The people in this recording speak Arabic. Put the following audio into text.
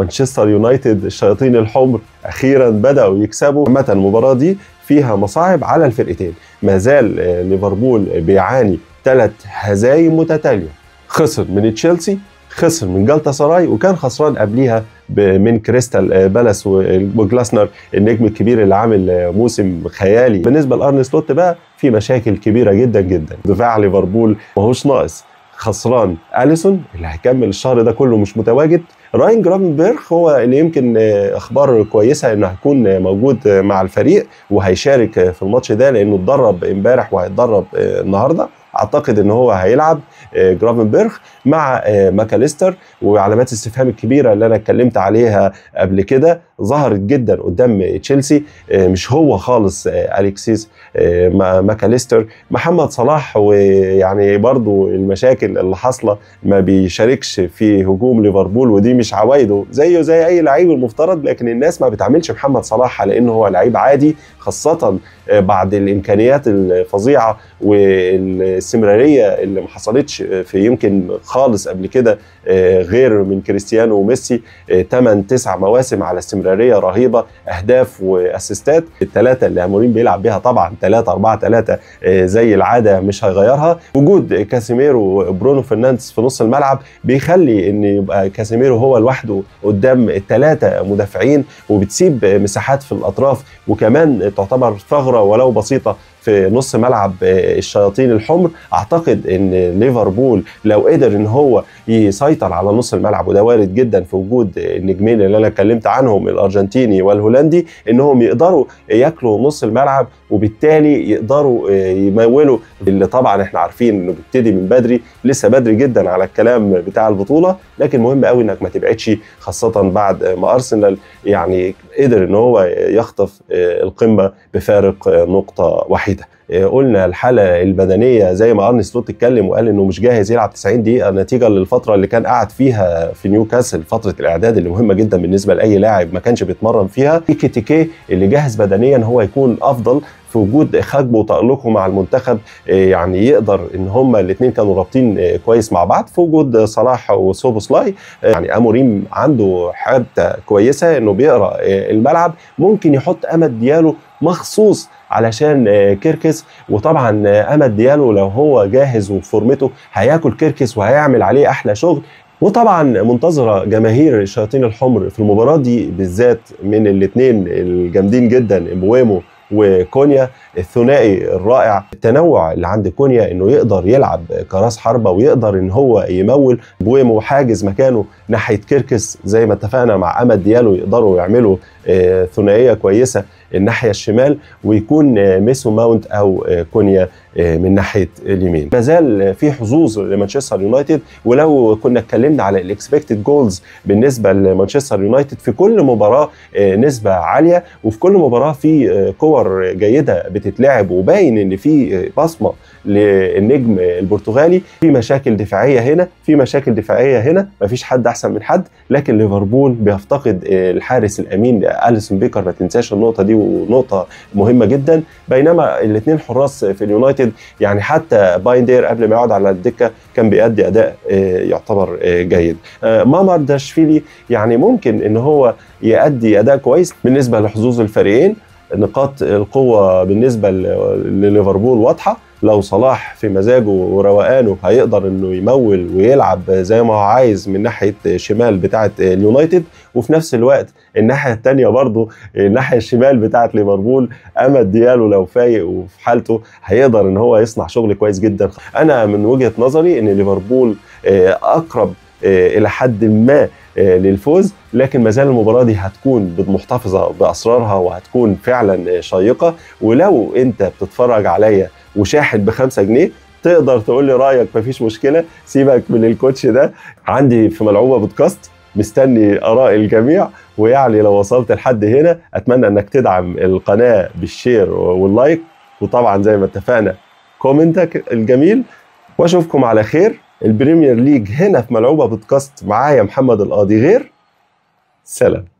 مانشستر يونايتد الشياطين الحمر اخيرا بداوا يكسبوا. عامه المباراه دي فيها مصاعب على الفرقتين، ما زال ليفربول بيعاني 3 هزايم متتاليه، خسر من تشيلسي، خسر من جالتا سراي، وكان خسران قبليها من كريستال بالاس وجلاسنر النجم الكبير اللي عامل موسم خيالي. بالنسبه لارن سلوت بقى في مشاكل كبيره جدا جدا. دفاع ليفربول ماهوش ناقص، خسران اليسون اللي هيكمل الشهر ده كله مش متواجد. راين جرافنبرخ هو اللي يمكن اخبار كويسه انه هيكون موجود مع الفريق وهيشارك في الماتش ده لانه اتدرب امبارح وهيتدرب النهارده. اعتقد ان هو هيلعب جرافنبرخ مع ماكاليستر. وعلامات الاستفهام الكبيره اللي انا اتكلمت عليها قبل كده ظهرت جدا قدام تشيلسي، مش هو خالص اليكسيس ماكاليستر. محمد صلاح ويعني برضو المشاكل اللي حاصله ما بيشاركش في هجوم ليفربول، ودي مش عوايده زيه زي اي لعيب المفترض، لكن الناس ما بتعاملش محمد صلاح على انه هو لعيب عادي، خاصه بعد الامكانيات الفظيعه والاستمراريه اللي ما حصلتش في يمكن خالص قبل كده غير من كريستيانو وميسي. 8-9 مواسم على استمراريه رهيبه، اهداف واسيستات. الثلاثه اللي اموريم بيلعب بيها طبعا 3-4-3 زي العاده مش هيغيرها. وجود كاسيميرو وبرونو فرنانديز في نص الملعب بيخلي ان يبقى كاسيميرو هو لوحده قدام الثلاثه مدافعين، وبتسيب مساحات في الاطراف، وكمان تعتبر ثغره ولو بسيطه في نص ملعب الشياطين الحمر. اعتقد ان ليفربول لو قدر ان هو يسيطر على نص الملعب، وده وارد جدا في وجود النجمين اللي انا اتكلمت عنهم الارجنتيني والهولندي، انهم يقدروا ياكلوا نص الملعب وبالتالي يقدروا يمولوا اللي طبعا احنا عارفين انه بيبتدي من بدري، لسه بدري جدا على الكلام بتاع البطوله، لكن مهم قوي انك ما تبعدش، خاصه بعد ما ارسنال يعني قدر ان هو يخطف القمه بفارق نقطه واحده. قلنا الحاله البدنيه زي ما ارن سلوت اتكلم وقال انه مش جاهز يلعب 90 دقيقه نتيجه للفتره اللي كان قاعد فيها في نيوكاسل، فتره الاعداد اللي مهمه جدا بالنسبه لاي لاعب ما كانش بيتمرن فيها. تيكي اللي جاهز بدنيا هو يكون افضل في وجود خاجبو وتألقه مع المنتخب، يعني يقدر ان هما الاثنين كانوا رابطين كويس مع بعض في وجود صلاح وسوبوسلاي. يعني اموريم عنده حته كويسه انه بيقرا الملعب، ممكن يحط امد ديالو مخصوص علشان كيركس، وطبعا امد ديالو لو هو جاهز وفورمته هياكل كيركس وهيعمل عليه احلى شغل. وطبعا منتظره جماهير الشياطين الحمر في المباراه دي بالذات من الاثنين الجامدين جدا امبويمو وكونيا، الثنائي الرائع. التنوع اللي عند كونيا انه يقدر يلعب كراس حربه ويقدر ان هو يمول، بويمو حاجز مكانه ناحيه كيركس زي ما اتفقنا مع امد ديالو، يقدروا يعملوا ثنائيه كويسه الناحيه الشمال، ويكون ميسو ماونت او كونيا من ناحيه اليمين. ما زال في حظوظ لمانشستر يونايتد، ولو كنا اتكلمنا على الاكسبكتد جولز بالنسبه لمانشستر يونايتد في كل مباراه نسبه عاليه، وفي كل مباراه في كور جيده بتتلعب، وباين ان في بصمه للنجم البرتغالي. في مشاكل دفاعيه هنا، في مشاكل دفاعيه هنا، مفيش حد احسن من حد، لكن ليفربول بيفتقد الحارس الامين اليسون بيكر، ما تنساش النقطه دي ونقطه مهمه جدا. بينما الاثنين حراس في اليونايتد يعني حتى بايندير قبل ما يقعد على الدكه كان بيأدي اداء يعتبر جيد. مامارداشفيلي يعني ممكن ان هو يأدي اداء كويس. بالنسبه لحظوظ الفريقين، نقاط القوه بالنسبه لليفربول واضحه. لو صلاح في مزاجه وروقانه هيقدر انه يمول ويلعب زي ما هو عايز من ناحيه شمال بتاعه اليونايتد، وفي نفس الوقت الناحيه الثانيه برضو الناحيه الشمال بتاعه ليفربول امد ديالو لو فايق وفي حالته هيقدر ان هو يصنع شغل كويس جدا. انا من وجهه نظري ان ليفربول اقرب الى حد ما للفوز، لكن ما زال المباراه دي هتكون محتفظه باسرارها وهتكون فعلا شيقه. ولو انت بتتفرج عليا وشاحن ب5 جنيه تقدر تقول لي رايك، مفيش مشكله، سيبك من الكوتش ده. عندي في ملعوبه بودكاست مستني اراء الجميع، ويعني لو وصلت لحد هنا اتمنى انك تدعم القناه بالشير واللايك، وطبعا زي ما اتفقنا كومنتك الجميل، واشوفكم على خير. البريمير ليج هنا في ملعوبه بودكاست، معايا محمد القاضي غير. سلام.